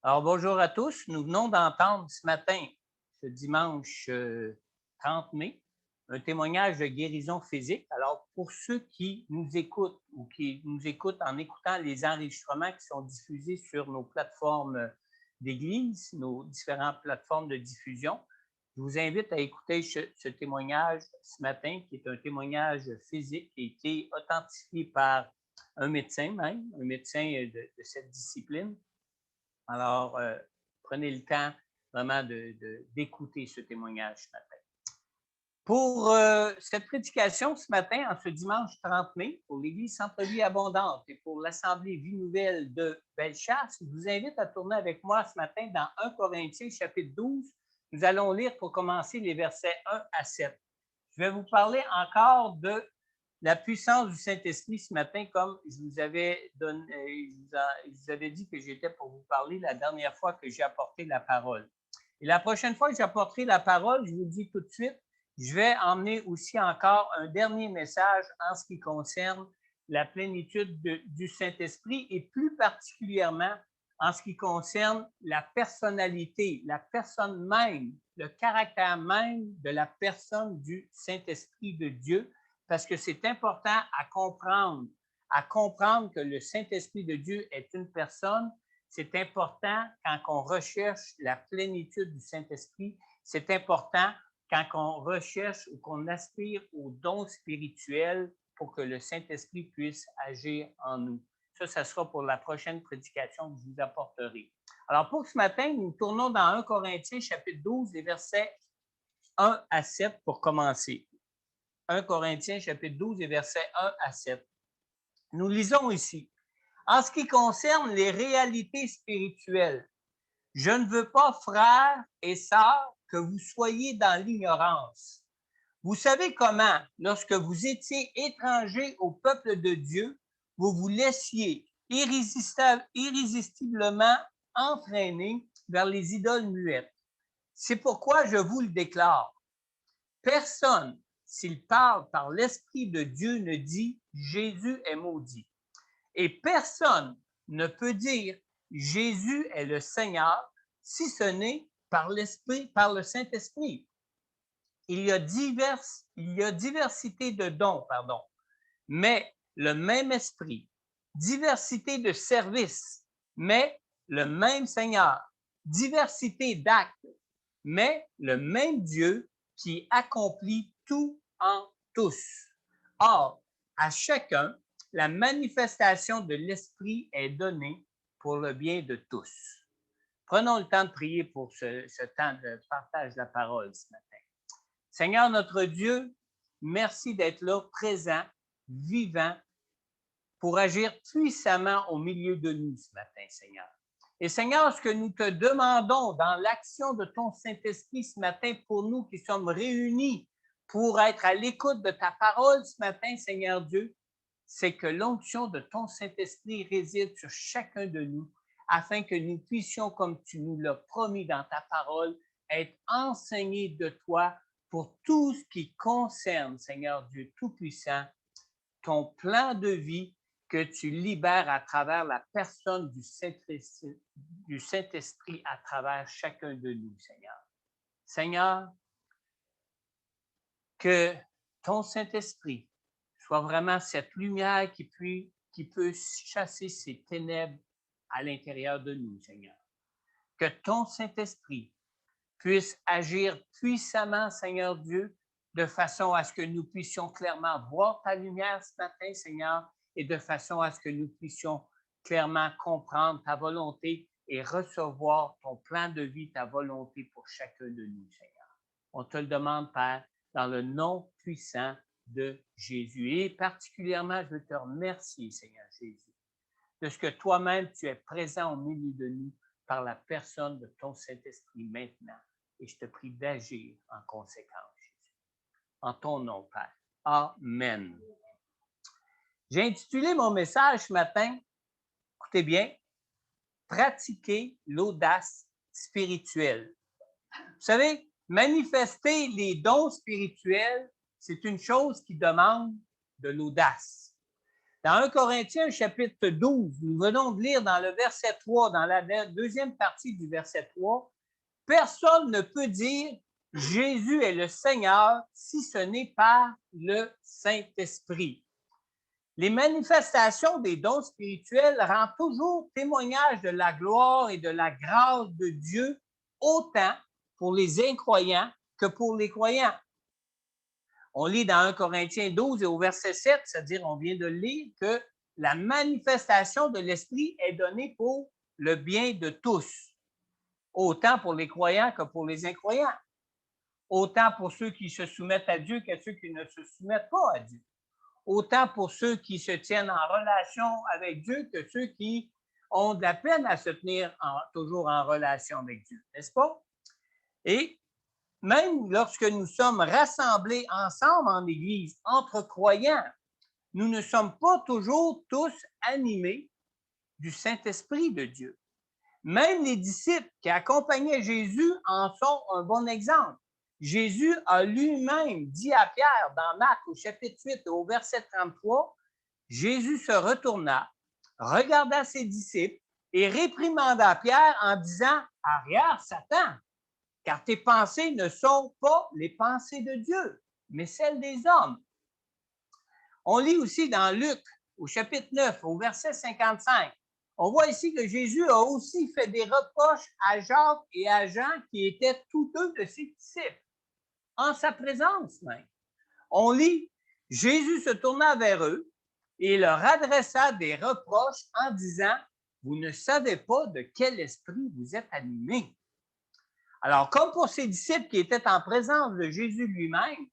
Alors, bonjour à tous. Nous venons d'entendre ce matin, ce dimanche 30 mai, un témoignage de guérison physique. Alors, pour ceux qui nous écoutent ou qui nous écoutent en écoutant les enregistrements qui sont diffusés sur nos plateformes d'église, nos différentes plateformes de diffusion, je vous invite à écouter ce témoignage ce matin, qui est un témoignage physique qui a été authentifié par un médecin même, un médecin de cette discipline. Alors, prenez le temps vraiment d'écouter ce témoignage ce matin. Pour cette prédication ce matin, en ce dimanche 30 mai, pour l'Église Centre-Vie Abondante et pour l'Assemblée Vie Nouvelle de Bellechasse, je vous invite à tourner avec moi ce matin dans 1 Corinthiens, chapitre 12. Nous allons lire pour commencer les versets 1 à 7. Je vais vous parler encore de la puissance du Saint-Esprit ce matin, comme je vous avais dit que j'étais pour vous parler la dernière fois que j'ai apporté la parole. Et la prochaine fois que j'apporterai la parole, je vous dis tout de suite, je vais emmener aussi encore un dernier message en ce qui concerne la plénitude du Saint-Esprit et plus particulièrement en ce qui concerne la personnalité, la personne même, le caractère même de la personne du Saint-Esprit de Dieu, parce que c'est important à comprendre que le Saint-Esprit de Dieu est une personne. C'est important quand on recherche la plénitude du Saint-Esprit. C'est important quand on recherche ou qu'on aspire aux dons spirituels pour que le Saint-Esprit puisse agir en nous. Ça sera pour la prochaine prédication que je vous apporterai. Alors, pour ce matin, nous tournons dans 1 Corinthiens, chapitre 12, les versets 1 à 7 pour commencer. 1 Corinthiens, chapitre 12, les versets 1 à 7. Nous lisons ici. En ce qui concerne les réalités spirituelles, je ne veux pas, frères et sœurs, que vous soyez dans l'ignorance. Vous savez comment, lorsque vous étiez étrangers au peuple de Dieu, vous vous laissiez irrésistiblement entraîner vers les idoles muettes. C'est pourquoi je vous le déclare. Personne, s'il parle par l'Esprit de Dieu, ne dit « Jésus est maudit ». Et personne ne peut dire « Jésus est le Seigneur » si ce n'est par l'Esprit, par le Saint-Esprit. Il y a diversité de dons, mais le même Esprit. Diversité de services, mais le même Seigneur. Diversité d'actes, mais le même Dieu qui accomplit tout en tous. Or, à chacun, la manifestation de l'Esprit est donnée pour le bien de tous. Prenons le temps de prier pour ce temps de partage de la parole ce matin. Seigneur notre Dieu, merci d'être là, présent, vivant, pour agir puissamment au milieu de nous ce matin, Seigneur. Et Seigneur, ce que nous te demandons dans l'action de ton Saint-Esprit ce matin pour nous qui sommes réunis pour être à l'écoute de ta parole ce matin, Seigneur Dieu, c'est que l'onction de ton Saint-Esprit réside sur chacun de nous afin que nous puissions, comme tu nous l'as promis dans ta parole, être enseignés de toi pour tout ce qui concerne, Seigneur Dieu Tout-Puissant, ton plan de vie que tu libères à travers la personne du Saint-Esprit à travers chacun de nous, Seigneur. Seigneur, que ton Saint-Esprit soit vraiment cette lumière qui peut chasser ces ténèbres à l'intérieur de nous, Seigneur. Que ton Saint-Esprit puisse agir puissamment, Seigneur Dieu, de façon à ce que nous puissions clairement voir ta lumière ce matin, Seigneur, et de façon à ce que nous puissions clairement comprendre ta volonté et recevoir ton plan de vie, ta volonté pour chacun de nous, Seigneur. On te le demande, Père, dans le nom puissant de Jésus. Et particulièrement, je veux te remercier, Seigneur Jésus, de ce que toi-même, tu es présent au milieu de nous par la personne de ton Saint-Esprit maintenant. Et je te prie d'agir en conséquence, Jésus. En ton nom, Père. Amen. J'ai intitulé mon message ce matin, écoutez bien, pratiquer l'audace spirituelle. Vous savez, manifester les dons spirituels, c'est une chose qui demande de l'audace. Dans 1 Corinthiens, chapitre 12, nous venons de lire dans le verset 3, dans la deuxième partie du verset 3, « Personne ne peut dire « Jésus est le Seigneur » si ce n'est par le Saint-Esprit. » Les manifestations des dons spirituels rendent toujours témoignage de la gloire et de la grâce de Dieu, autant pour les incroyants que pour les croyants. On lit dans 1 Corinthiens 12 et au verset 7, c'est-à-dire on vient de lire que la manifestation de l'Esprit est donnée pour le bien de tous, autant pour les croyants que pour les incroyants, autant pour ceux qui se soumettent à Dieu que ceux qui ne se soumettent pas à Dieu, autant pour ceux qui se tiennent en relation avec Dieu que ceux qui ont de la peine à se tenir toujours en relation avec Dieu, n'est-ce pas? Et même lorsque nous sommes rassemblés ensemble en Église, entre croyants, nous ne sommes pas toujours tous animés du Saint-Esprit de Dieu. Même les disciples qui accompagnaient Jésus en sont un bon exemple. Jésus a lui-même dit à Pierre dans Marc au chapitre 8 au verset 33, Jésus se retourna, regarda ses disciples et réprimanda Pierre en disant « Arrière, Satan, car tes pensées ne sont pas les pensées de Dieu, mais celles des hommes. » On lit aussi dans Luc, au chapitre 9, au verset 55, on voit ici que Jésus a aussi fait des reproches à Jacques et à Jean qui étaient tous deux de ses disciples, en sa présence même. On lit, Jésus se tourna vers eux et leur adressa des reproches en disant, vous ne savez pas de quel esprit vous êtes animés. Alors, comme pour ces disciples qui étaient en présence de Jésus lui-même,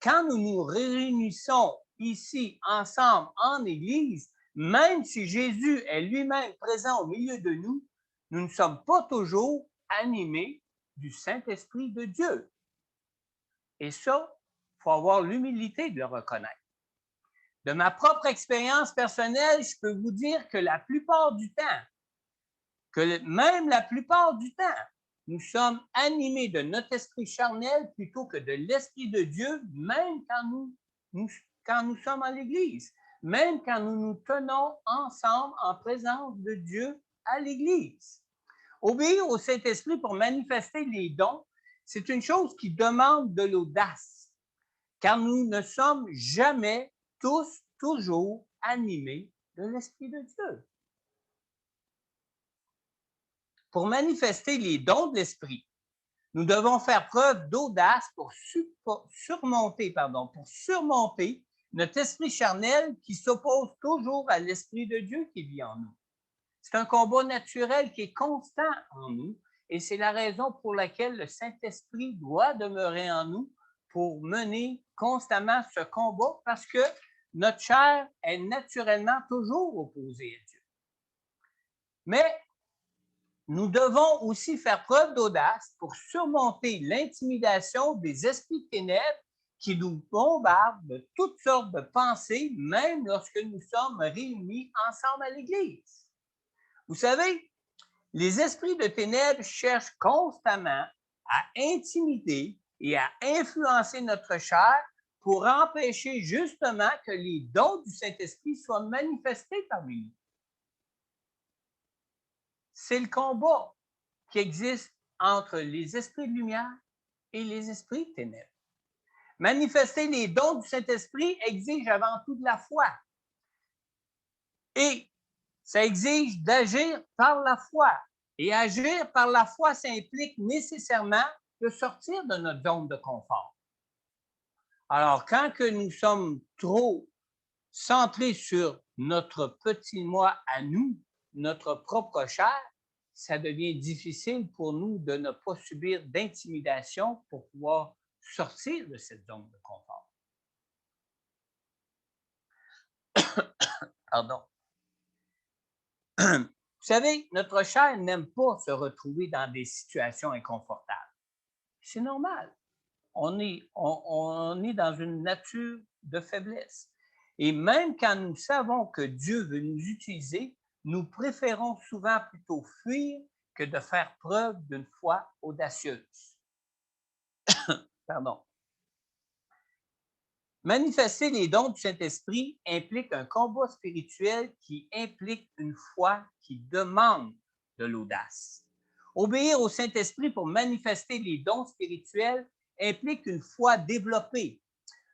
quand nous nous réunissons ici ensemble en Église, même si Jésus est lui-même présent au milieu de nous, nous ne sommes pas toujours animés du Saint-Esprit de Dieu. Et ça, il faut avoir l'humilité de le reconnaître. De ma propre expérience personnelle, je peux vous dire que la plupart du temps, nous sommes animés de notre esprit charnel plutôt que de l'Esprit de Dieu, même quand nous sommes à l'Église, même quand nous nous tenons ensemble en présence de Dieu à l'Église. Obéir au Saint-Esprit pour manifester les dons, c'est une chose qui demande de l'audace, car nous ne sommes jamais tous toujours animés de l'Esprit de Dieu. Pour manifester les dons de l'Esprit, nous devons faire preuve d'audace pour surmonter notre esprit charnel qui s'oppose toujours à l'Esprit de Dieu qui vit en nous. C'est un combat naturel qui est constant en nous et c'est la raison pour laquelle le Saint-Esprit doit demeurer en nous pour mener constamment ce combat parce que notre chair est naturellement toujours opposée à Dieu. Mais nous devons aussi faire preuve d'audace pour surmonter l'intimidation des esprits de ténèbres qui nous bombardent de toutes sortes de pensées, même lorsque nous sommes réunis ensemble à l'Église. Vous savez, les esprits de ténèbres cherchent constamment à intimider et à influencer notre chair pour empêcher justement que les dons du Saint-Esprit soient manifestés parmi nous. C'est le combat qui existe entre les esprits de lumière et les esprits de ténèbres. Manifester les dons du Saint-Esprit exige avant tout de la foi. Et ça exige d'agir par la foi. Et agir par la foi, ça implique nécessairement de sortir de notre zone de confort. Alors, quand que nous sommes trop centrés sur notre petit moi à nous, notre propre chair, ça devient difficile pour nous de ne pas subir d'intimidation pour pouvoir sortir de cette zone de confort. Pardon. Vous savez, notre chair n'aime pas se retrouver dans des situations inconfortables. C'est normal. On est dans une nature de faiblesse. Et même quand nous savons que Dieu veut nous utiliser, nous préférons souvent plutôt fuir que de faire preuve d'une foi audacieuse. Pardon. Manifester les dons du Saint-Esprit implique un combat spirituel qui implique une foi qui demande de l'audace. Obéir au Saint-Esprit pour manifester les dons spirituels implique une foi développée,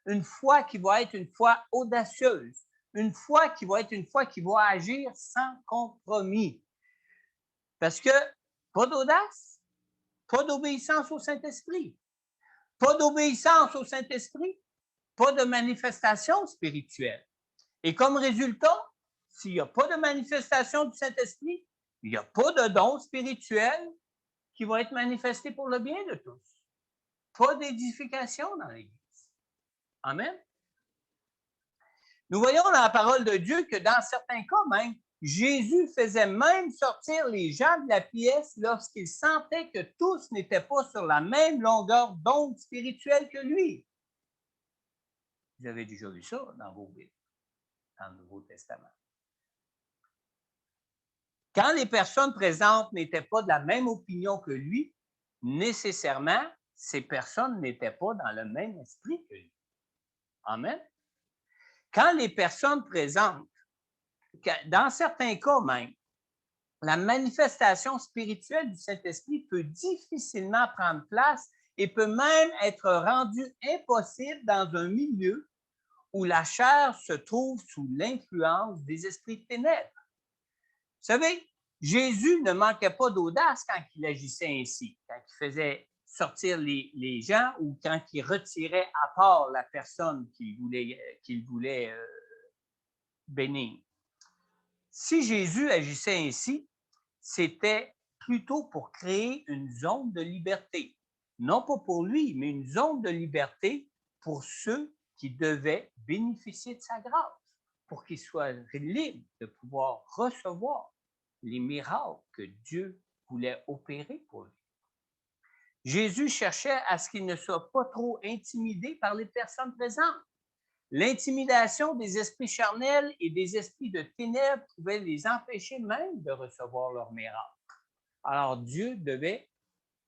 une foi qui va être une foi audacieuse, une foi qui va être une foi qui va agir sans compromis. Parce que pas d'audace, pas d'obéissance au Saint-Esprit. Pas d'obéissance au Saint-Esprit, pas de manifestation spirituelle. Et comme résultat, s'il n'y a pas de manifestation du Saint-Esprit, il n'y a pas de don spirituel qui va être manifesté pour le bien de tous. Pas d'édification dans l'Église. Amen. Nous voyons dans la parole de Dieu que dans certains cas même, Jésus faisait même sortir les gens de la pièce lorsqu'il sentait que tous n'étaient pas sur la même longueur d'onde spirituelle que lui. Vous avez déjà vu ça dans vos Bibles, dans le Nouveau Testament. Quand les personnes présentes n'étaient pas de la même opinion que lui, nécessairement, ces personnes n'étaient pas dans le même esprit que lui. Amen. Quand les personnes présentes, dans certains cas même, la manifestation spirituelle du Saint-Esprit peut difficilement prendre place et peut même être rendue impossible dans un milieu où la chair se trouve sous l'influence des esprits de ténèbres. Vous savez, Jésus ne manquait pas d'audace quand il agissait ainsi, quand il faisait sortir les gens ou quand il retirait à part la personne qu'il voulait bénir. Si Jésus agissait ainsi, c'était plutôt pour créer une zone de liberté. Non pas pour lui, mais une zone de liberté pour ceux qui devaient bénéficier de sa grâce, pour qu'ils soient libres de pouvoir recevoir les miracles que Dieu voulait opérer pour lui. Jésus cherchait à ce qu'il ne soit pas trop intimidé par les personnes présentes. L'intimidation des esprits charnels et des esprits de ténèbres pouvait les empêcher même de recevoir leurs miracles. Alors Dieu devait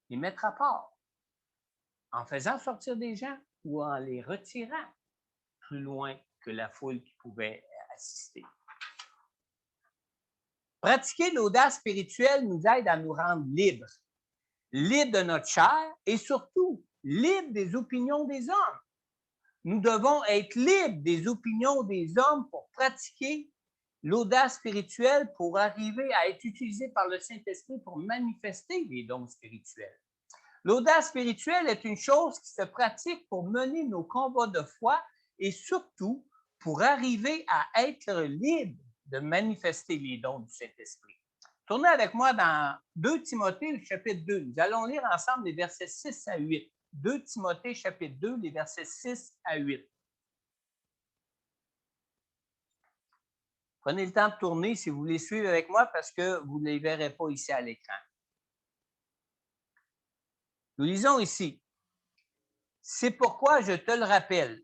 les mettre à part en faisant sortir des gens ou en les retirant plus loin que la foule qui pouvait assister. Pratiquer l'audace spirituelle nous aide à nous rendre libres, libres de notre chair et surtout libres des opinions des hommes. Nous devons être libres des opinions des hommes pour pratiquer l'audace spirituelle pour arriver à être utilisé par le Saint-Esprit pour manifester les dons spirituels. L'audace spirituelle est une chose qui se pratique pour mener nos combats de foi et surtout pour arriver à être libre de manifester les dons du Saint-Esprit. Tournez avec moi dans 2 Timothée, chapitre 2. Nous allons lire ensemble les versets 6 à 8. 2 Timothée, chapitre 2, les versets 6 à 8. Prenez le temps de tourner si vous voulez suivre avec moi parce que vous ne les verrez pas ici à l'écran. Nous lisons ici. C'est pourquoi je te le rappelle.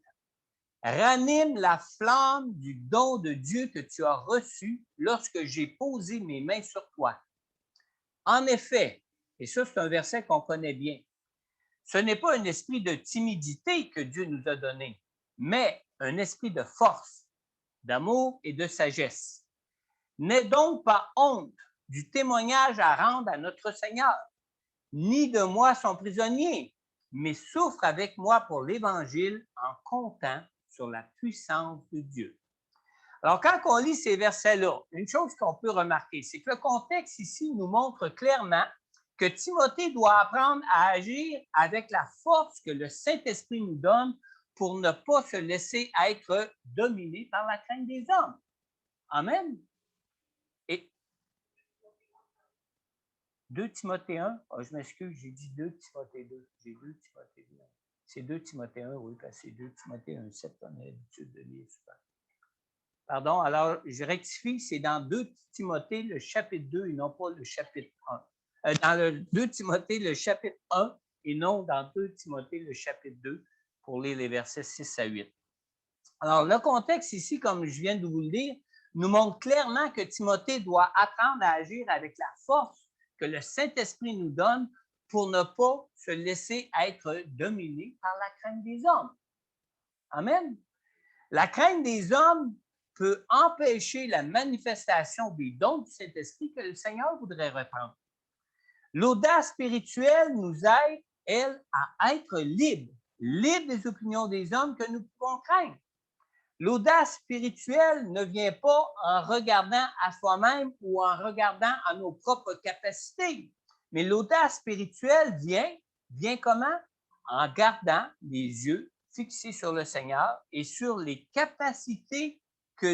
Ranime la flamme du don de Dieu que tu as reçu lorsque j'ai posé mes mains sur toi. En effet, et ça c'est un verset qu'on connaît bien, ce n'est pas un esprit de timidité que Dieu nous a donné, mais un esprit de force, d'amour et de sagesse. N'aie donc pas honte du témoignage à rendre à notre Seigneur, ni de moi son prisonnier, mais souffre avec moi pour l'Évangile en comptant sur la puissance de Dieu. Alors, quand on lit ces versets-là, une chose qu'on peut remarquer, c'est que le contexte ici nous montre clairement que Timothée doit apprendre à agir avec la force que le Saint-Esprit nous donne pour ne pas se laisser être dominé par la crainte des hommes. Amen. Et 2 Timothée 1, oh, je m'excuse, j'ai dit 2 Timothée 2. J'ai 2 Timothée 2. C'est 2 Timothée 1, oui, parce que c'est 2 Timothée 1, 7, on a l'habitude de lire souvent. Pardon, alors je rectifie, c'est dans 2 Timothée, le chapitre 2 et non pas le chapitre 1. Dans le 2 Timothée, le chapitre 1 et non dans 2 Timothée, le chapitre 2, pour lire les versets 6 à 8. Alors, le contexte ici, comme je viens de vous le dire, nous montre clairement que Timothée doit apprendre à agir avec la force que le Saint-Esprit nous donne pour ne pas se laisser être dominé par la crainte des hommes. Amen. La crainte des hommes peut empêcher la manifestation des dons du Saint-Esprit que le Seigneur voudrait reprendre. L'audace spirituelle nous aide, elle, à être libres des opinions des hommes que nous pouvons craindre. L'audace spirituelle ne vient pas en regardant à soi-même ou en regardant à nos propres capacités, mais l'audace spirituelle vient comment? En gardant les yeux fixés sur le Seigneur et sur les capacités que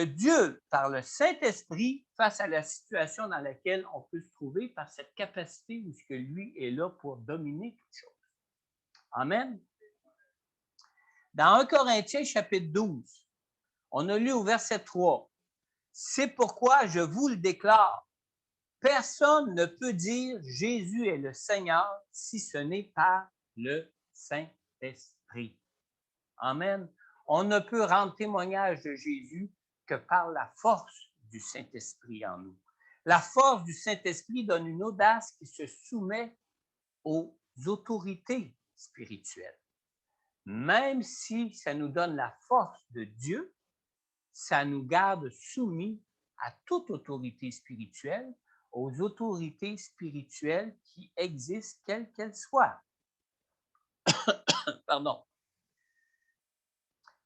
Dieu, par le Saint-Esprit, face à la situation dans laquelle on peut se trouver, par cette capacité où que lui est là pour dominer toute chose. Amen. Dans 1 Corinthiens, chapitre 12, on a lu au verset 3, « C'est pourquoi je vous le déclare, personne ne peut dire Jésus est le Seigneur si ce n'est par le Saint-Esprit. » Amen. On ne peut rendre témoignage de Jésus que par la force du Saint-Esprit en nous. La force du Saint-Esprit donne une audace qui se soumet aux autorités spirituelles. Même si ça nous donne la force de Dieu, ça nous garde soumis à toute autorité spirituelle, aux autorités spirituelles qui existent, quelles qu'elles soient. Pardon.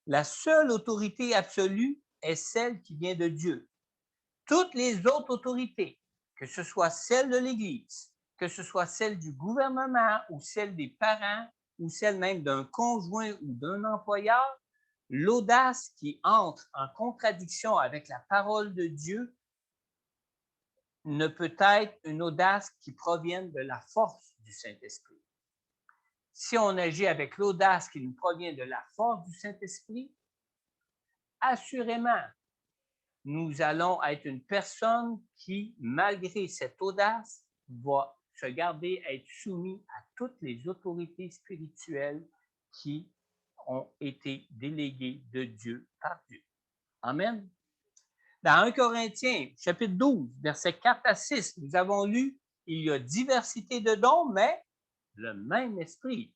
La seule autorité absolue est celle qui vient de Dieu. Toutes les autres autorités, que ce soit celle de l'Église, que ce soit celle du gouvernement ou celle des parents ou celle même d'un conjoint ou d'un employeur, l'audace qui entre en contradiction avec la parole de Dieu ne peut être une audace qui provienne de la force du Saint-Esprit. Si on agit avec l'audace qui nous provient de la force du Saint-Esprit, assurément, nous allons être une personne qui, malgré cette audace, va se garder à être soumis à toutes les autorités spirituelles qui ont été déléguées de Dieu par Dieu. Amen. Dans 1 Corinthiens, chapitre 12, versets 4 à 6, nous avons lu « Il y a diversité de dons, mais le même esprit.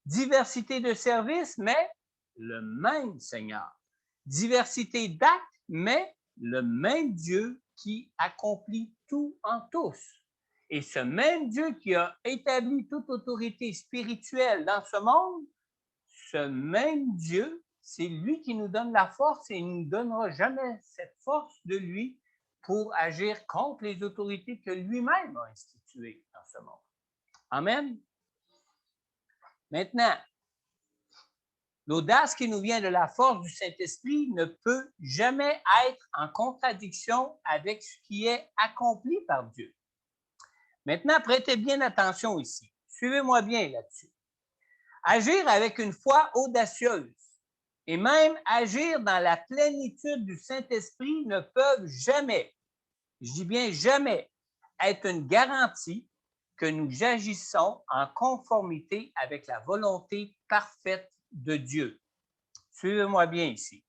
Diversité de services, mais le même Seigneur. Diversité d'actes, mais le même Dieu qui accomplit tout en tous. Et ce même Dieu qui a établi toute autorité spirituelle dans ce monde, ce même Dieu, c'est lui qui nous donne la force et il ne nous donnera jamais cette force de lui pour agir contre les autorités que lui-même a instituées dans ce monde. Amen. Maintenant, l'audace qui nous vient de la force du Saint-Esprit ne peut jamais être en contradiction avec ce qui est accompli par Dieu. Maintenant, prêtez bien attention ici. Suivez-moi bien là-dessus. Agir avec une foi audacieuse et même agir dans la plénitude du Saint-Esprit ne peuvent jamais, je dis bien jamais, être une garantie que nous agissons en conformité avec la volonté parfaite de Dieu. Suivez-moi bien ici.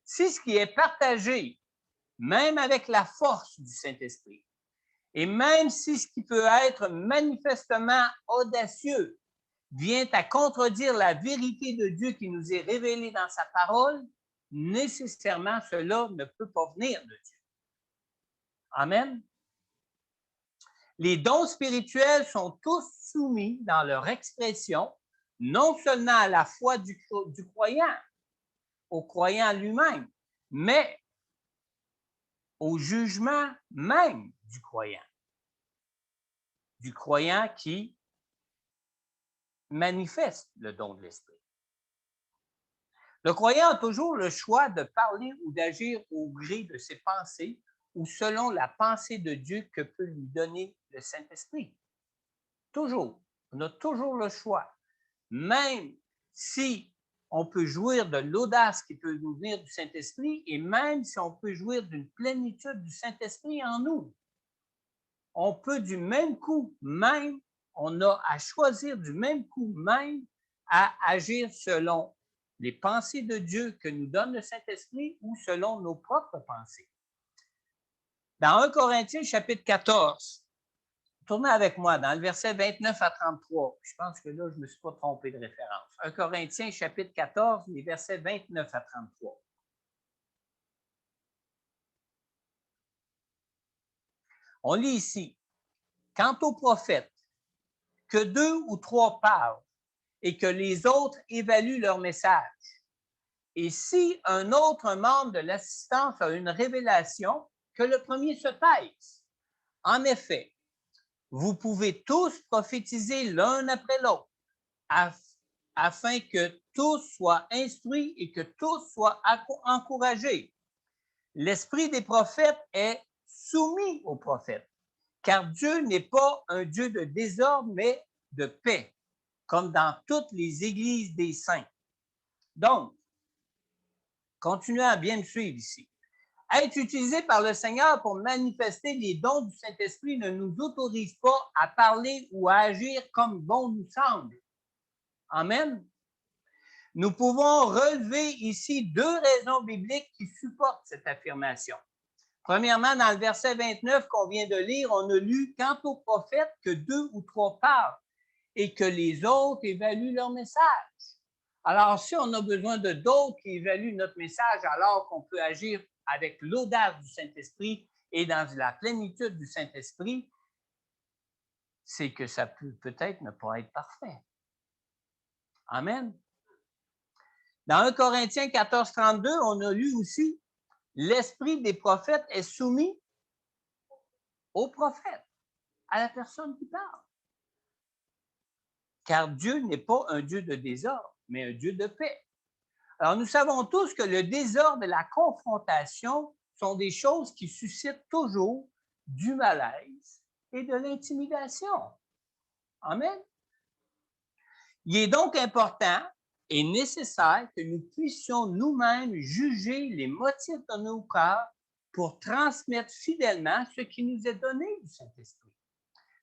Si ce qui est partagé, même avec la force du Saint-Esprit, et même si ce qui peut être manifestement audacieux vient à contredire la vérité de Dieu qui nous est révélée dans sa parole, nécessairement cela ne peut pas venir de Dieu. Amen. Les dons spirituels sont tous soumis dans leur expression, non seulement à la foi du croyant, au croyant lui-même, mais au jugement même du croyant qui manifeste le don de l'Esprit. Le croyant a toujours le choix de parler ou d'agir au gré de ses pensées ou selon la pensée de Dieu que peut lui donner le Saint-Esprit. Toujours. On a toujours le choix. Même si on peut jouir de l'audace qui peut nous venir du Saint-Esprit et même si on peut jouir d'une plénitude du Saint-Esprit en nous, on peut du même coup même, on a à choisir du même coup même à agir selon les pensées de Dieu que nous donne le Saint-Esprit ou selon nos propres pensées. Dans 1 Corinthiens, chapitre 14, Tournez avec moi dans le verset 29 à 33. Je pense que là, je ne me suis pas trompé de référence. 1 Corinthiens, chapitre 14, les versets 29 à 33. On lit ici, « Quant aux prophètes, que 2 ou 3 parlent et que les autres évaluent leur message. Et si un autre membre de l'assistance a une révélation, que le premier se taise. En effet, vous pouvez tous prophétiser l'un après l'autre, afin que tous soient instruits et que tous soient encouragés. L'esprit des prophètes est soumis aux prophètes, car Dieu n'est pas un Dieu de désordre, mais de paix, comme dans toutes les églises des saints. » Donc, continuez à bien me suivre ici. Être utilisé par le Seigneur pour manifester les dons du Saint-Esprit ne nous autorise pas à parler ou à agir comme bon nous semble. Amen. Nous pouvons relever ici 2 raisons bibliques qui supportent cette affirmation. Premièrement, dans le verset 29 qu'on vient de lire, on a lu « Quant aux prophètes, que 2 ou 3 parlent et que les autres évaluent leur message. » Alors, si on a besoin de d'autres qui évaluent notre message, alors qu'on peut agir avec l'audace du Saint-Esprit et dans la plénitude du Saint-Esprit, c'est que ça peut peut-être ne pas être parfait. Amen. Dans 1 Corinthiens 14, 32, on a lu aussi « L'esprit des prophètes est soumis aux prophètes, à la personne qui parle. Car Dieu n'est pas un Dieu de désordre, mais un Dieu de paix. » Alors, nous savons tous que le désordre et la confrontation sont des choses qui suscitent toujours du malaise et de l'intimidation. Amen. Il est donc important et nécessaire que nous puissions nous-mêmes juger les motifs de nos cœurs pour transmettre fidèlement ce qui nous est donné du Saint-Esprit,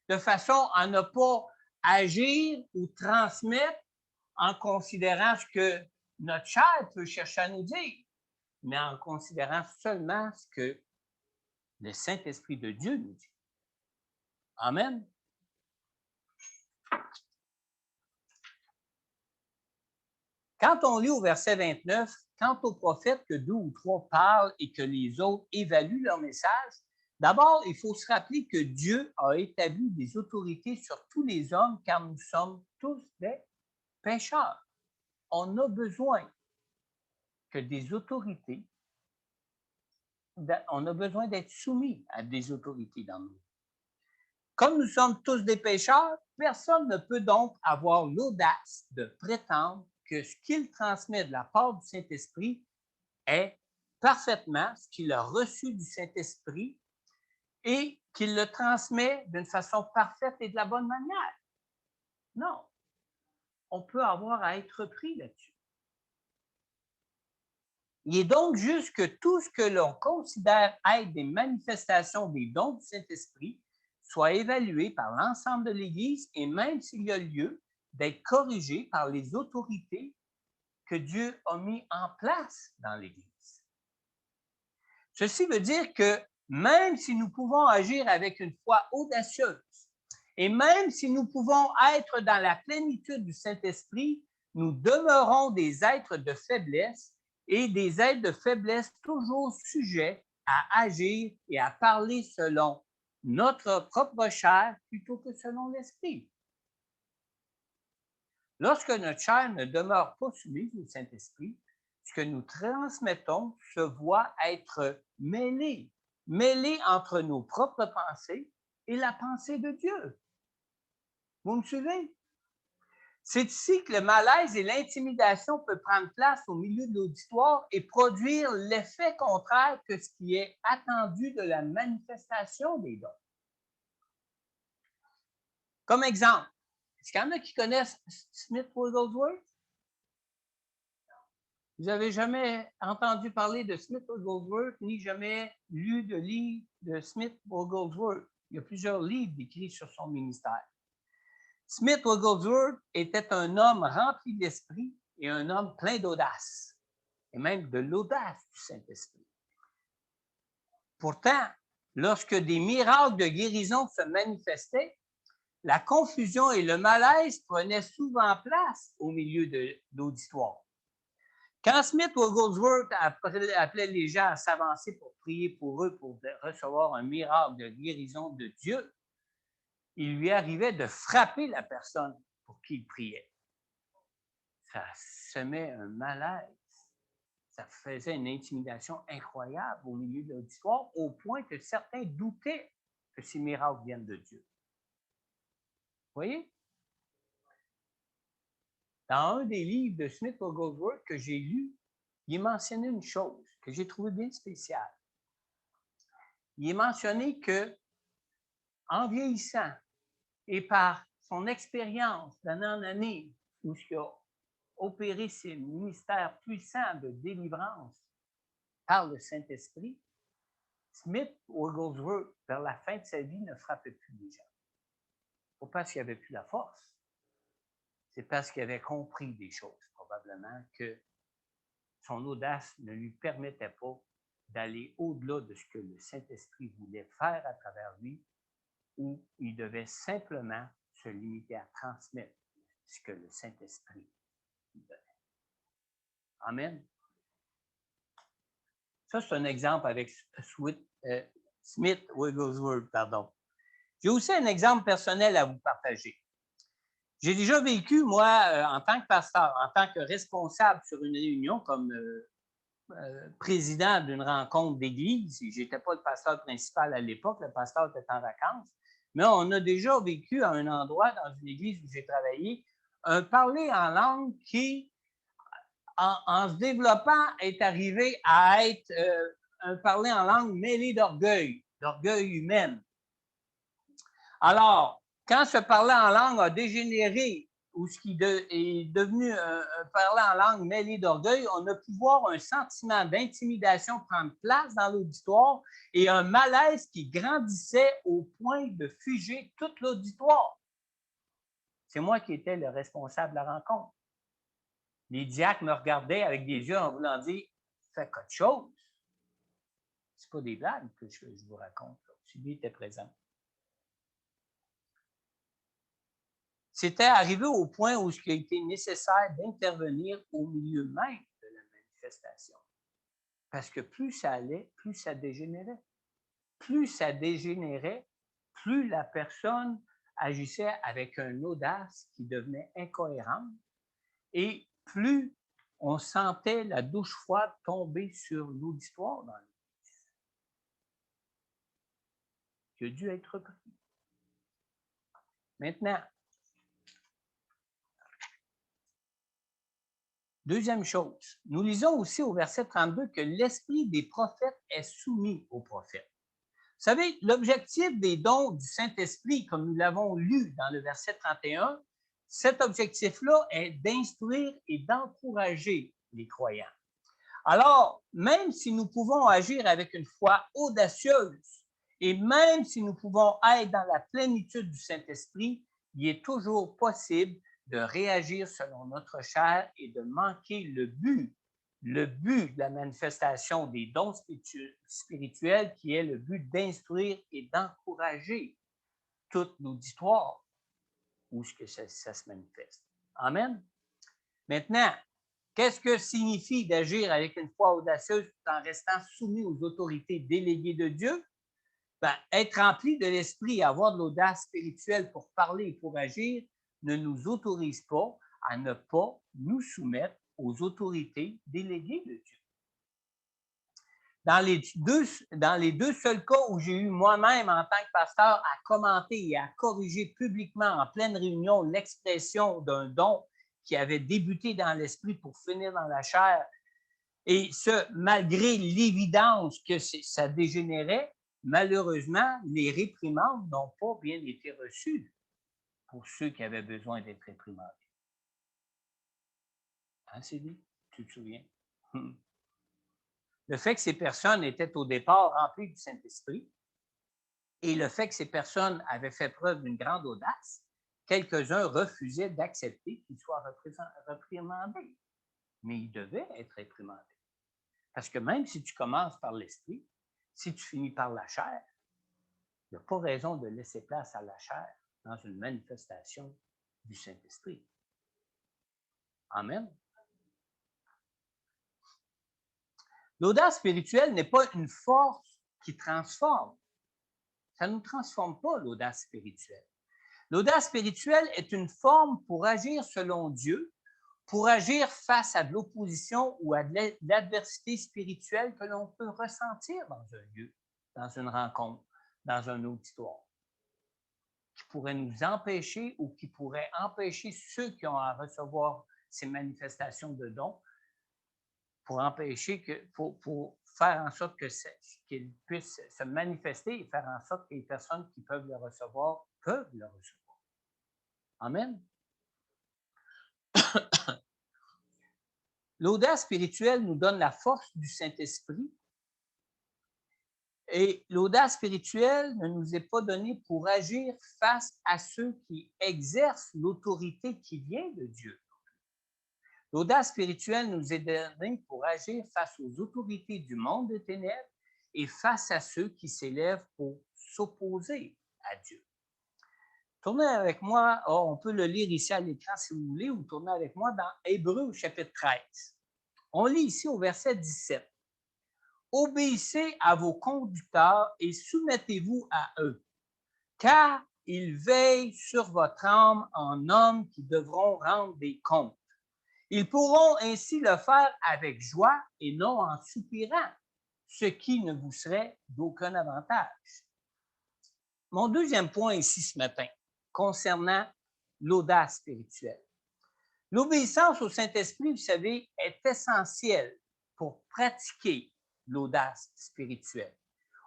de façon à ne pas agir ou transmettre en considérant ce que notre chair peut chercher à nous dire, mais en considérant seulement ce que le Saint-Esprit de Dieu nous dit. Amen. Quand on lit au verset 29, « Quant aux prophètes, que 2 ou 3 parlent et que les autres évaluent leur message », d'abord, il faut se rappeler que Dieu a établi des autorités sur tous les hommes, car nous sommes tous des pécheurs. On a besoin que des autorités, on a besoin d'être soumis à des autorités dans nous. Comme nous sommes tous des pécheurs, personne ne peut donc avoir l'audace de prétendre que ce qu'il transmet de la part du Saint-Esprit est parfaitement ce qu'il a reçu du Saint-Esprit et qu'il le transmet d'une façon parfaite et de la bonne manière. Non. On peut avoir à être pris là-dessus. Il est donc juste que tout ce que l'on considère être des manifestations des dons du Saint-Esprit soit évalué par l'ensemble de l'Église et même s'il y a lieu d'être corrigé par les autorités que Dieu a mis en place dans l'Église. Ceci veut dire que même si nous pouvons agir avec une foi audacieuse et même si nous pouvons être dans la plénitude du Saint-Esprit, nous demeurons des êtres de faiblesse et des êtres de faiblesse toujours sujets à agir et à parler selon notre propre chair plutôt que selon l'Esprit. Lorsque notre chair ne demeure pas soumise au Saint-Esprit, ce que nous transmettons se voit être mêlé entre nos propres pensées et la pensée de Dieu. Vous me suivez? C'est ici que le malaise et l'intimidation peuvent prendre place au milieu de l'auditoire et produire l'effet contraire que ce qui est attendu de la manifestation des dons. Comme exemple, est-ce qu'il y en a qui connaissent Smith Wigglesworth? Vous n'avez jamais entendu parler de Smith Wigglesworth, ni jamais lu de livre de Smith Wigglesworth. Il y a plusieurs livres écrits sur son ministère. Smith Wigglesworth était un homme rempli d'esprit et un homme plein d'audace, et même de l'audace du Saint-Esprit. Pourtant, lorsque des miracles de guérison se manifestaient, la confusion et le malaise prenaient souvent place au milieu de l'auditoire. Quand Smith Wigglesworth appelait les gens à s'avancer pour prier pour eux, pour recevoir un miracle de guérison de Dieu, il lui arrivait de frapper la personne pour qui il priait. Ça semait un malaise. Ça faisait une intimidation incroyable au milieu de l'auditoire, au point que certains doutaient que ces miracles viennent de Dieu. Vous voyez? Dans un des livres de Smith Wigglesworth que j'ai lu, il est mentionné une chose que j'ai trouvée bien spéciale. Il est mentionné que, en vieillissant et par son expérience d'année en année, où il a opéré ses ministères puissants de délivrance par le Saint-Esprit, Smith Wigglesworth, vers la fin de sa vie, ne frappait plus les gens. Pas parce qu'il n'avait plus la force, c'est parce qu'il avait compris des choses, probablement, que son audace ne lui permettait pas d'aller au-delà de ce que le Saint-Esprit voulait faire à travers lui, où il devait simplement se limiter à transmettre ce que le Saint-Esprit lui donnait. Amen. Ça, c'est un exemple avec Smith Wigglesworth, pardon. J'ai aussi un exemple personnel à vous partager. J'ai déjà vécu, moi, en tant que pasteur, en tant que responsable sur une réunion comme président d'une rencontre d'église. Je n'étais pas le pasteur principal à l'époque, le pasteur était en vacances, mais on a déjà vécu à un endroit dans une église où j'ai travaillé, un parler en langue qui, en se développant, est arrivé à être un parler en langue mêlé d'orgueil humain. Alors, quand ce parler en langue a dégénéré ou ce qui est devenu un parler en langue mêlé d'orgueil, on a pu voir un sentiment d'intimidation prendre place dans l'auditoire et un malaise qui grandissait au point de figer tout l'auditoire. C'est moi qui étais le responsable de la rencontre. Les diacres me regardaient avec des yeux en voulant dire « Fais quelque chose ». Ce n'est pas des blagues que je vous raconte. Celui était présent. C'était arrivé au point où il a été nécessaire d'intervenir au milieu même de la manifestation. Parce que plus ça allait, plus ça dégénérait. Plus ça dégénérait, plus la personne agissait avec une audace qui devenait incohérente et plus on sentait la douche froide tomber sur l'auditoire dans l'Église. Qui a dû être repris. Maintenant, deuxième chose, nous lisons aussi au verset 32 que l'esprit des prophètes est soumis aux prophètes. Vous savez, l'objectif des dons du Saint-Esprit, comme nous l'avons lu dans le verset 31, cet objectif-là est d'instruire et d'encourager les croyants. Alors, même si nous pouvons agir avec une foi audacieuse et même si nous pouvons être dans la plénitude du Saint-Esprit, il est toujours possible de réagir selon notre chair et de manquer le but de la manifestation des dons spirituels qui est le but d'instruire et d'encourager tout l'auditoire où ce que ça se manifeste. Amen. Maintenant, qu'est-ce que signifie d'agir avec une foi audacieuse tout en restant soumis aux autorités déléguées de Dieu? Ben, être rempli de l'esprit et avoir de l'audace spirituelle pour parler et pour agir ne nous autorise pas à ne pas nous soumettre aux autorités déléguées de Dieu. Dans les deux seuls cas où j'ai eu moi-même en tant que pasteur à commenter et à corriger publiquement en pleine réunion l'expression d'un don qui avait débuté dans l'esprit pour finir dans la chair, et ce, malgré l'évidence que ça dégénérait, malheureusement, les réprimandes n'ont pas bien été reçues pour ceux qui avaient besoin d'être réprimandés. Hein, Sylvie? Tu te souviens? Le fait que ces personnes étaient au départ remplies du Saint-Esprit et le fait que ces personnes avaient fait preuve d'une grande audace, quelques-uns refusaient d'accepter qu'ils soient réprimandés. Mais ils devaient être réprimandés. Parce que même si tu commences par l'esprit, si tu finis par la chair, Il n'y a pas raison de laisser place à la chair dans une manifestation du Saint-Esprit. Amen. L'audace spirituelle n'est pas une force qui transforme. Ça ne nous transforme pas, l'audace spirituelle. L'audace spirituelle est une forme pour agir selon Dieu, pour agir face à de l'opposition ou à de l'adversité spirituelle que l'on peut ressentir dans un lieu, dans une rencontre, dans un auditoire, qui pourrait nous empêcher ou qui pourrait empêcher ceux qui ont à recevoir ces manifestations de dons, pour empêcher pour faire en sorte qu'ils puissent se manifester et faire en sorte que les personnes qui peuvent le recevoir peuvent le recevoir. Amen. L'audace spirituelle nous donne la force du Saint-Esprit et l'audace spirituelle ne nous est pas donnée pour agir face à ceux qui exercent l'autorité qui vient de Dieu. L'audace spirituelle nous est donnée pour agir face aux autorités du monde des ténèbres et face à ceux qui s'élèvent pour s'opposer à Dieu. Tournez avec moi, on peut le lire ici à l'écran si vous voulez, ou tournez avec moi dans Hébreux au chapitre 13. On lit ici au verset 17. « Obéissez à vos conducteurs et soumettez-vous à eux, car ils veillent sur votre âme en hommes qui devront rendre des comptes. Ils pourront ainsi le faire avec joie et non en soupirant, ce qui ne vous serait d'aucun avantage. » Mon deuxième point ici ce matin, concernant l'audace spirituelle. L'obéissance au Saint-Esprit, vous savez, est essentielle pour pratiquer l'audace spirituelle.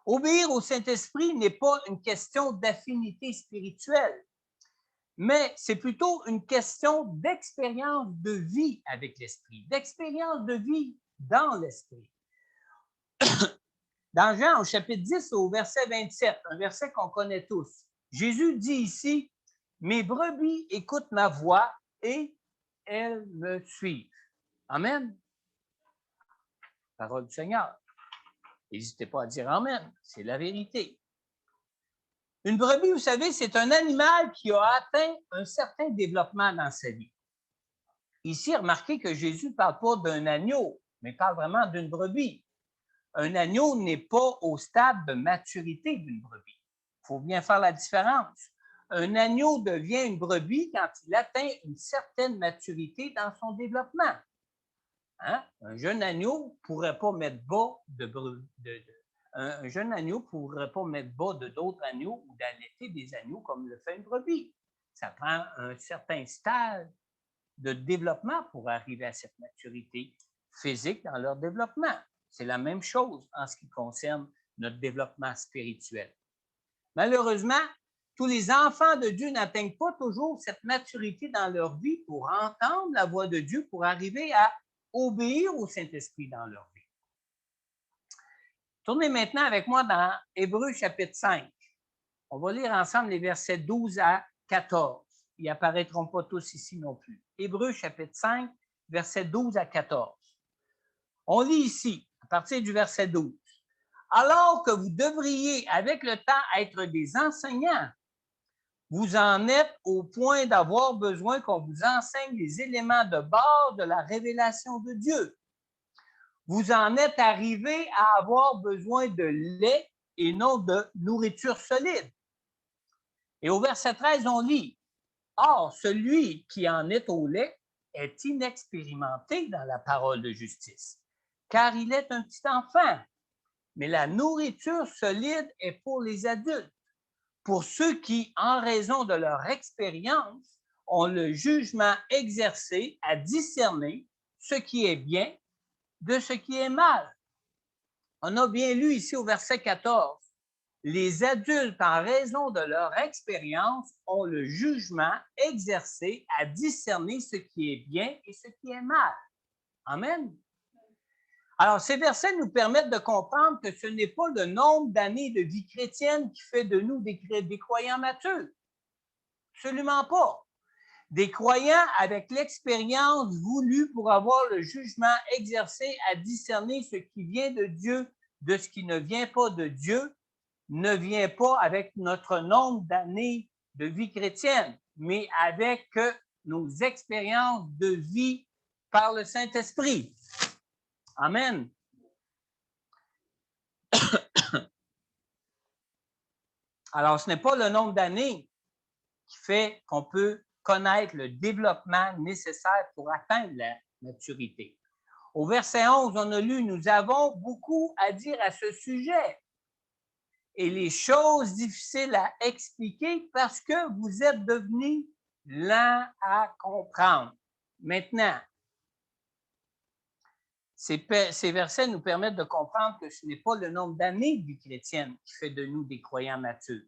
Obéir au Saint-Esprit n'est pas une question d'affinité spirituelle, mais c'est plutôt une question d'expérience de vie avec l'Esprit, d'expérience de vie dans l'Esprit. Dans Jean, au chapitre 10, au verset 27, un verset qu'on connaît tous, Jésus dit ici, « Mes brebis écoutent ma voix et elles me suivent. » Amen. Parole du Seigneur. N'hésitez pas à dire Amen, c'est la vérité. Une brebis, vous savez, c'est un animal qui a atteint un certain développement dans sa vie. Ici, remarquez que Jésus ne parle pas d'un agneau, mais parle vraiment d'une brebis. Un agneau n'est pas au stade de maturité d'une brebis. Il faut bien faire la différence. Un agneau devient une brebis quand il atteint une certaine maturité dans son développement. Hein? Un jeune agneau ne pourrait pas mettre bas un jeune agneau pourrait pas mettre bas de d'autres agneaux ou d'allaiter des agneaux comme le fait une brebis. Ça prend un certain stade de développement pour arriver à cette maturité physique dans leur développement. C'est la même chose en ce qui concerne notre développement spirituel. Malheureusement, tous les enfants de Dieu n'atteignent pas toujours cette maturité dans leur vie pour entendre la voix de Dieu, pour arriver à obéir au Saint-Esprit dans leur vie. Tournez maintenant avec moi dans Hébreux chapitre 5. On va lire ensemble les versets 12 à 14. Ils n'apparaîtront pas tous ici non plus. Hébreux chapitre 5, versets 12 à 14. On lit ici, à partir du verset 12. « Alors que vous devriez, avec le temps, être des enseignants, vous en êtes au point d'avoir besoin qu'on vous enseigne les éléments de base de la révélation de Dieu. Vous en êtes arrivé à avoir besoin de lait et non de nourriture solide. » Et au verset 13, on lit, « Or, celui qui en est au lait est inexpérimenté dans la parole de justice, car il est un petit enfant. Mais la nourriture solide est pour les adultes, pour ceux qui, en raison de leur expérience, ont le jugement exercé à discerner ce qui est bien de ce qui est mal. » On a bien lu ici au verset 14, « Les adultes, en raison de leur expérience, ont le jugement exercé à discerner ce qui est bien et ce qui est mal. » Amen. Alors, ces versets nous permettent de comprendre que ce n'est pas le nombre d'années de vie chrétienne qui fait de nous des croyants matures. Absolument pas. Des croyants avec l'expérience voulue pour avoir le jugement exercé à discerner ce qui vient de Dieu de ce qui ne vient pas de Dieu, ne vient pas avec notre nombre d'années de vie chrétienne, mais avec nos expériences de vie par le Saint-Esprit. Amen. Alors, ce n'est pas le nombre d'années qui fait qu'on peut connaître le développement nécessaire pour atteindre la maturité. Au verset 11, on a lu, « Nous avons beaucoup à dire à ce sujet et les choses difficiles à expliquer parce que vous êtes devenus lents à comprendre. » Maintenant, ces versets nous permettent de comprendre que ce n'est pas le nombre d'années de vie chrétienne qui fait de nous des croyants matures,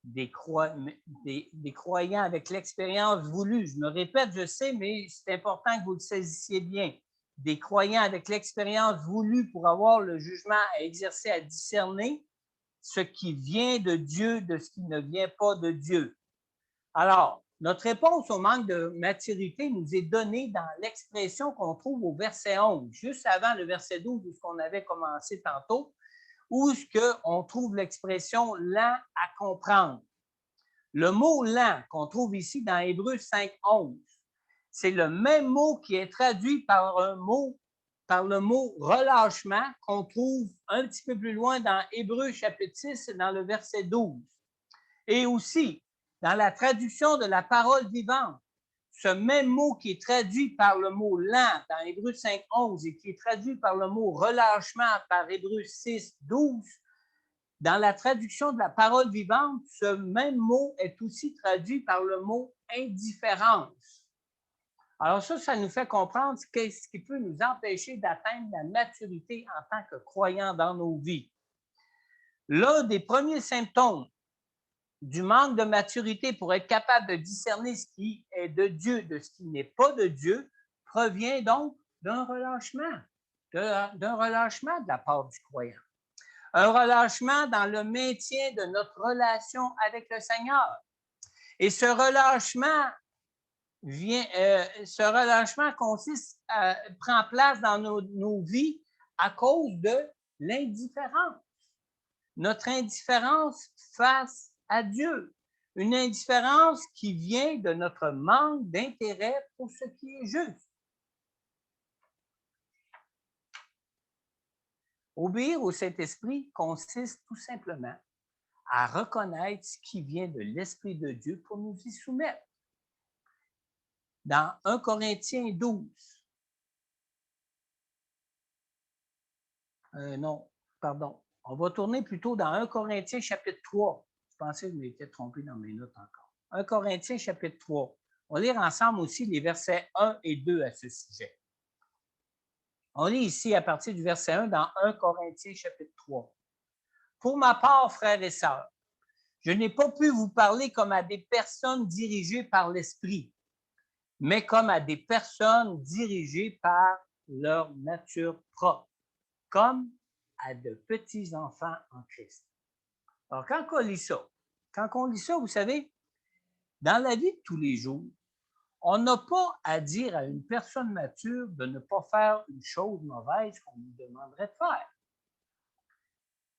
des croyants avec l'expérience voulue. Je me répète, je sais, mais c'est important que vous le saisissiez bien. Des croyants avec l'expérience voulue pour avoir le jugement à exercer, à discerner ce qui vient de Dieu de ce qui ne vient pas de Dieu. Alors, notre réponse au manque de maturité nous est donnée dans l'expression qu'on trouve au verset 11, juste avant le verset 12, où on avait commencé tantôt, où on trouve l'expression « lent à comprendre ». Le mot « lent » qu'on trouve ici dans Hébreux 5, 11, c'est le même mot qui est traduit par le mot « relâchement » qu'on trouve un petit peu plus loin dans Hébreux chapitre 6, dans le verset 12. Et aussi, dans la traduction de la parole vivante, ce même mot qui est traduit par le mot « lent » dans Hébreux 5, 11 et qui est traduit par le mot « relâchement » par Hébreux 6, 12, dans la traduction de la parole vivante, ce même mot est aussi traduit par le mot « indifférence ». Alors ça nous fait comprendre ce qui peut nous empêcher d'atteindre la maturité en tant que croyants dans nos vies. L'un des premiers symptômes du manque de maturité pour être capable de discerner ce qui est de Dieu de ce qui n'est pas de Dieu provient donc d'un relâchement, de la part du croyant. Un relâchement dans le maintien de notre relation avec le Seigneur. Et ce relâchement prend place dans nos vies à cause de l'indifférence. Notre indifférence face à Dieu. Une indifférence qui vient de notre manque d'intérêt pour ce qui est juste. Obéir au Saint-Esprit consiste tout simplement à reconnaître ce qui vient de l'Esprit de Dieu pour nous y soumettre. Dans 1 Corinthiens 12, on va tourner plutôt dans 1 Corinthiens chapitre 3. Je pensais que je m'étais trompé dans mes notes encore. 1 Corinthiens chapitre 3. On va lire ensemble aussi les versets 1 et 2 à ce sujet. On lit ici à partir du verset 1 dans 1 Corinthiens chapitre 3. « Pour ma part, frères et sœurs, je n'ai pas pu vous parler comme à des personnes dirigées par l'Esprit, mais comme à des personnes dirigées par leur nature propre, comme à de petits enfants en Christ. » Alors, quand on lit ça, vous savez, dans la vie de tous les jours, on n'a pas à dire à une personne mature de ne pas faire une chose mauvaise qu'on lui demanderait de faire,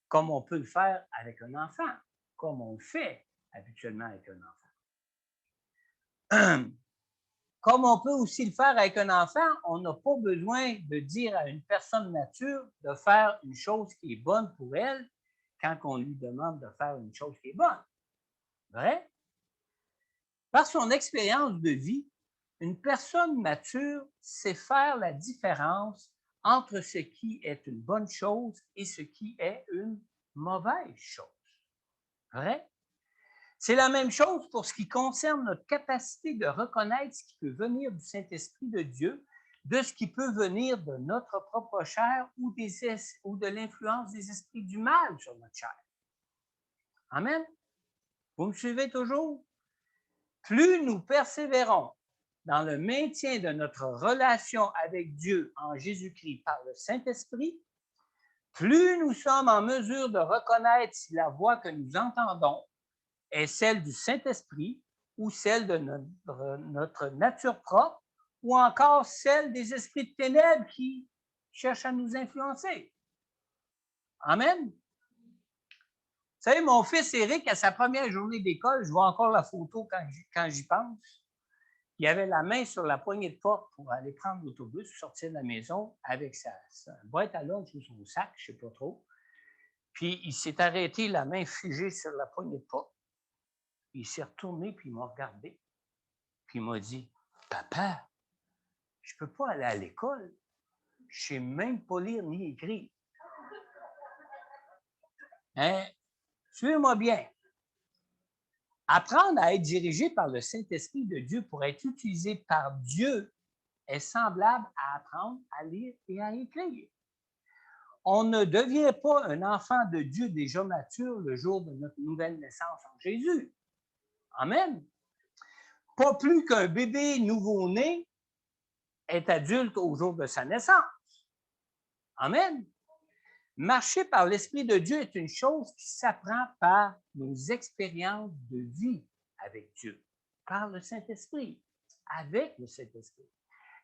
comme on peut le faire avec un enfant, comme on le fait habituellement avec un enfant. Comme on peut aussi le faire avec un enfant, on n'a pas besoin de dire à une personne mature de faire une chose qui est bonne pour elle quand on lui demande de faire une chose qui est bonne. Vrai? Par son expérience de vie, une personne mature sait faire la différence entre ce qui est une bonne chose et ce qui est une mauvaise chose. Vrai? C'est la même chose pour ce qui concerne notre capacité de reconnaître ce qui peut venir du Saint-Esprit de Dieu, de ce qui peut venir de notre propre chair ou de l'influence des esprits du mal sur notre chair. Amen? Vous me suivez toujours? Plus nous persévérons dans le maintien de notre relation avec Dieu en Jésus-Christ par le Saint-Esprit, plus nous sommes en mesure de reconnaître si la voix que nous entendons est celle du Saint-Esprit ou celle de notre nature propre ou encore celle des esprits de ténèbres qui cherchent à nous influencer. Amen. savez, mon fils Éric, à sa première journée d'école, je vois encore la photo quand j'y pense, il avait la main sur la poignée de porte pour aller prendre l'autobus, sortir de la maison avec sa boîte à lunch ou son sac, je ne sais pas trop. Puis il s'est arrêté, la main figée sur la poignée de porte. Il s'est retourné, puis il m'a regardé. Puis il m'a dit, « Papa, je ne peux pas aller à l'école. Je ne sais même pas lire ni écrire. » Hein? Suivez-moi bien. Apprendre à être dirigé par le Saint-Esprit de Dieu pour être utilisé par Dieu est semblable à apprendre à lire et à écrire. On ne devient pas un enfant de Dieu déjà mature le jour de notre nouvelle naissance en Jésus. Amen. Pas plus qu'un bébé nouveau-né est adulte au jour de sa naissance. Amen. Marcher par l'Esprit de Dieu est une chose qui s'apprend par nos expériences de vie avec Dieu, par le Saint-Esprit, avec le Saint-Esprit.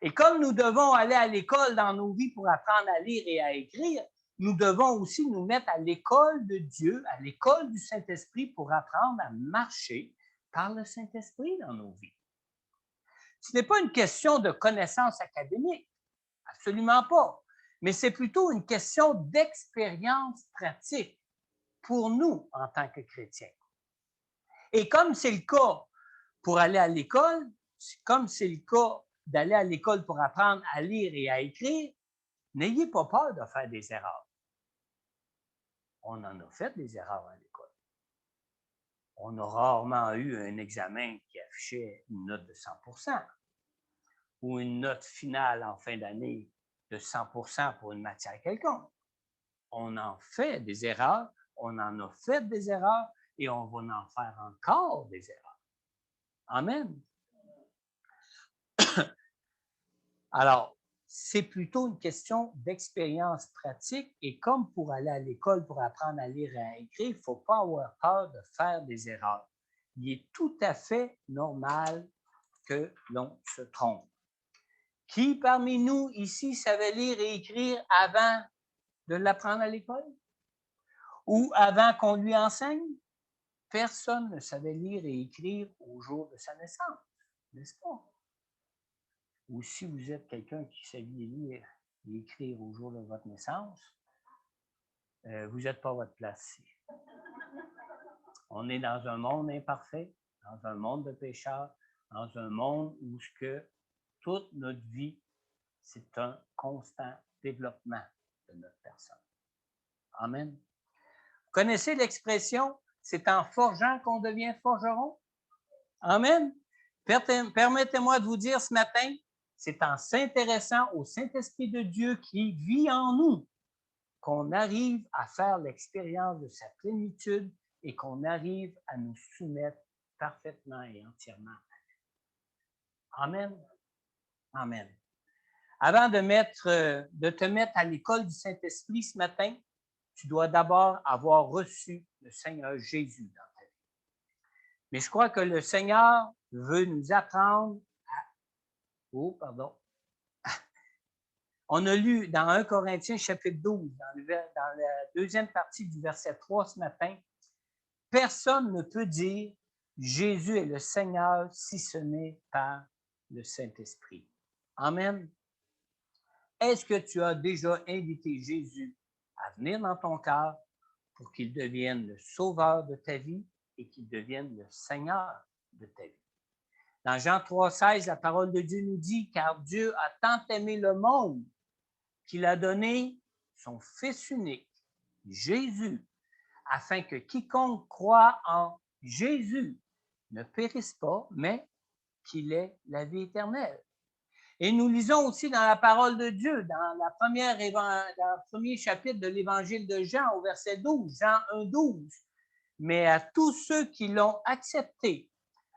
Et comme nous devons aller à l'école dans nos vies pour apprendre à lire et à écrire, nous devons aussi nous mettre à l'école de Dieu, à l'école du Saint-Esprit pour apprendre à marcher par le Saint-Esprit dans nos vies. Ce n'est pas une question de connaissance académique, absolument pas, mais c'est plutôt une question d'expérience pratique pour nous en tant que chrétiens. Et comme c'est le cas pour aller à l'école, comme c'est le cas d'aller à l'école pour apprendre à lire et à écrire, n'ayez pas peur de faire des erreurs. On en a fait des erreurs à l'école. On a rarement eu un examen qui affichait une note de 100% ou une note finale en fin d'année de 100% pour une matière quelconque. On en fait des erreurs, on en a fait des erreurs et on va en faire encore des erreurs. Amen. Alors, c'est plutôt une question d'expérience pratique et comme pour aller à l'école pour apprendre à lire et à écrire, il ne faut pas avoir peur de faire des erreurs. Il est tout à fait normal que l'on se trompe. Qui parmi nous ici savait lire et écrire avant de l'apprendre à l'école? Ou avant qu'on lui enseigne? Personne ne savait lire et écrire au jour de sa naissance, n'est-ce pas? Ou si vous êtes quelqu'un qui savait lire et écrire au jour de votre naissance, vous n'êtes pas à votre place ici. On est dans un monde imparfait, dans un monde de pécheurs, dans un monde où ce que toute notre vie, c'est un constant développement de notre personne. Amen. Vous connaissez l'expression « c'est en forgeant qu'on devient forgeron ». Amen. Permettez-moi de vous dire ce matin, c'est en s'intéressant au Saint-Esprit de Dieu qui vit en nous qu'on arrive à faire l'expérience de sa plénitude et qu'on arrive à nous soumettre parfaitement et entièrement à lui. Amen. Amen. Avant de te mettre à l'école du Saint-Esprit ce matin, tu dois d'abord avoir reçu le Seigneur Jésus dans ta vie. Mais je crois que le Seigneur veut nous apprendre à... Oh, pardon. On a lu dans 1 Corinthiens chapitre 12, dans la deuxième partie du verset 3 ce matin, « Personne ne peut dire « Jésus est le Seigneur » si ce n'est par le Saint-Esprit. » Amen. Est-ce que tu as déjà invité Jésus à venir dans ton cœur pour qu'il devienne le sauveur de ta vie et qu'il devienne le Seigneur de ta vie? Dans Jean 3,16, la parole de Dieu nous dit « Car Dieu a tant aimé le monde qu'il a donné son Fils unique, Jésus, afin que quiconque croit en Jésus ne périsse pas, mais qu'il ait la vie éternelle. » Et nous lisons aussi dans la parole de Dieu, dans le premier chapitre de l'Évangile de Jean, au verset 12, Jean 1, 12. « Mais à tous ceux qui l'ont accepté,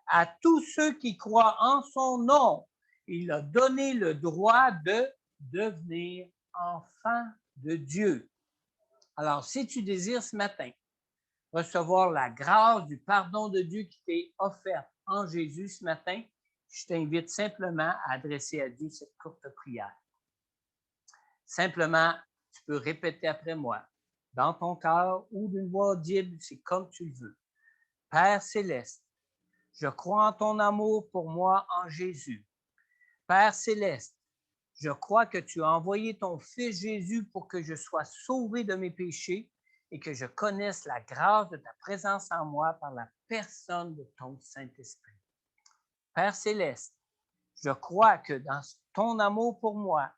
à tous ceux qui croient en son nom, il a donné le droit de devenir enfant de Dieu. » Alors, si tu désires ce matin recevoir la grâce du pardon de Dieu qui t'est offerte en Jésus ce matin, je t'invite simplement à adresser à Dieu cette courte prière. Simplement, tu peux répéter après moi. dans ton cœur ou d'une voix audible, c'est comme tu le veux. Père céleste, je crois en ton amour pour moi en Jésus. Père céleste, je crois que tu as envoyé ton Fils Jésus pour que je sois sauvé de mes péchés et que je connaisse la grâce de ta présence en moi par la personne de ton Saint-Esprit. Père céleste, je crois que dans ton amour pour moi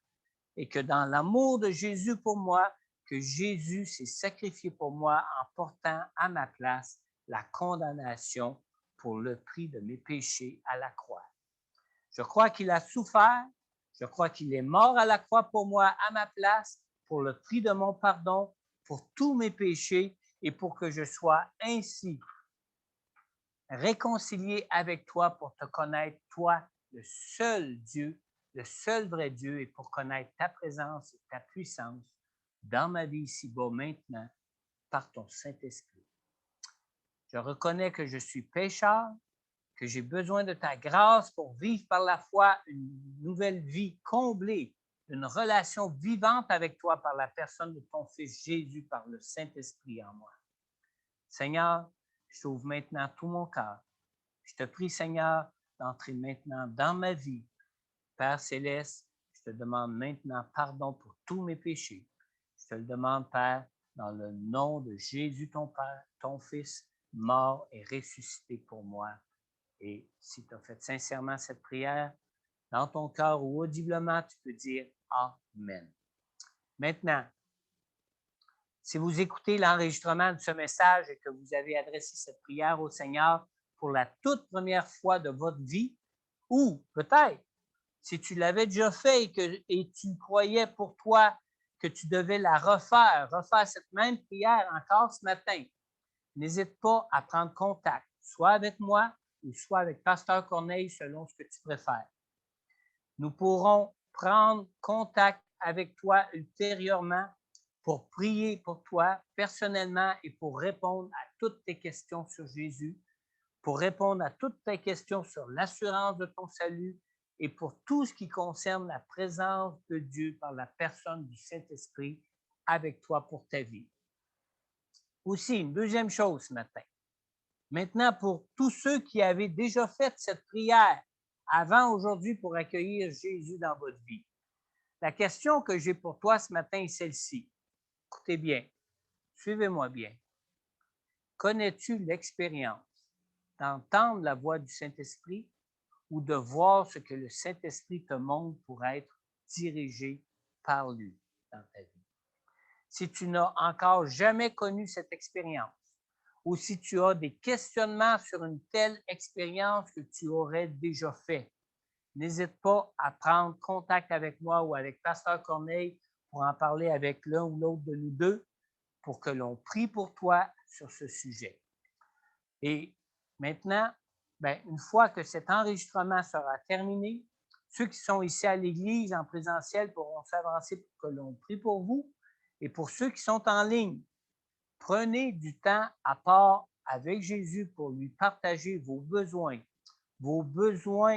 et que dans l'amour de Jésus pour moi, que Jésus s'est sacrifié pour moi en portant à ma place la condamnation pour le prix de mes péchés à la croix. Je crois qu'il a souffert, je crois qu'il est mort à la croix pour moi à ma place, pour le prix de mon pardon, pour tous mes péchés et pour que je sois ainsi réconcilié avec toi pour te connaître, toi, le seul Dieu, le seul vrai Dieu, et pour connaître ta présence et ta puissance dans ma vie ici-bas maintenant par ton Saint-Esprit. Je reconnais que je suis pécheur, que j'ai besoin de ta grâce pour vivre par la foi une nouvelle vie comblée, une relation vivante avec toi par la personne de ton Fils Jésus, par le Saint-Esprit en moi. Seigneur, je t'ouvre maintenant tout mon cœur. Je te prie, Seigneur, d'entrer maintenant dans ma vie. Père céleste, je te demande maintenant pardon pour tous mes péchés. Je te le demande, Père, dans le nom de Jésus, ton Père, ton Fils, mort et ressuscité pour moi. Et si tu as fait sincèrement cette prière, dans ton cœur ou audiblement, tu peux dire Amen. Maintenant, si vous écoutez l'enregistrement de ce message et que vous avez adressé cette prière au Seigneur pour la toute première fois de votre vie, ou peut-être si tu l'avais déjà fait et tu croyais pour toi que tu devais la refaire cette même prière encore ce matin, n'hésite pas à prendre contact, soit avec moi ou soit avec Pasteur Corneille, selon ce que tu préfères. Nous pourrons prendre contact avec toi ultérieurement pour prier pour toi personnellement et pour répondre à toutes tes questions sur Jésus, pour répondre à toutes tes questions sur l'assurance de ton salut et pour tout ce qui concerne la présence de Dieu par la personne du Saint-Esprit avec toi pour ta vie. Aussi, une deuxième chose ce matin. Maintenant, pour tous ceux qui avaient déjà fait cette prière avant aujourd'hui pour accueillir Jésus dans votre vie, la question que j'ai pour toi ce matin est celle-ci. Écoutez bien, suivez-moi bien. Connais-tu l'expérience d'entendre la voix du Saint-Esprit ou de voir ce que le Saint-Esprit te montre pour être dirigé par lui dans ta vie? Si tu n'as encore jamais connu cette expérience, ou si tu as des questionnements sur une telle expérience que tu aurais déjà fait, n'hésite pas à prendre contact avec moi ou avec Pasteur Corneille pour en parler avec l'un ou l'autre de nous deux pour que l'on prie pour toi sur ce sujet. Et maintenant, une fois que cet enregistrement sera terminé, ceux qui sont ici à l'église en présentiel pourront s'avancer pour que l'on prie pour vous. Et pour ceux qui sont en ligne, prenez du temps à part avec Jésus pour lui partager vos besoins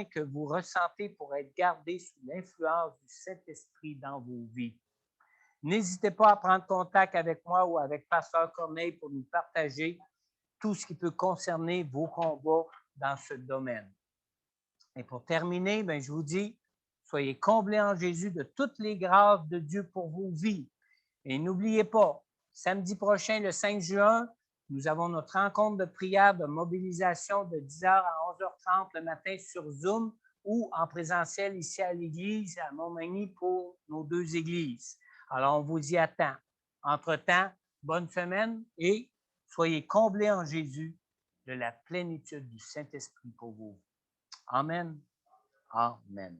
que vous ressentez pour être gardés sous l'influence du Saint-Esprit dans vos vies. N'hésitez pas à prendre contact avec moi ou avec Pasteur Corneille pour nous partager tout ce qui peut concerner vos combats dans ce domaine. Et pour terminer, je vous dis, soyez comblés en Jésus de toutes les grâces de Dieu pour vos vies. Et n'oubliez pas, samedi prochain, le 5 juin, nous avons notre rencontre de prière de mobilisation de 10h à 11h30 le matin sur Zoom ou en présentiel ici à l'église à Montmagny pour nos deux églises. Alors, on vous y attend. Entre-temps, bonne semaine et soyez comblés en Jésus de la plénitude du Saint-Esprit pour vous. Amen. Amen.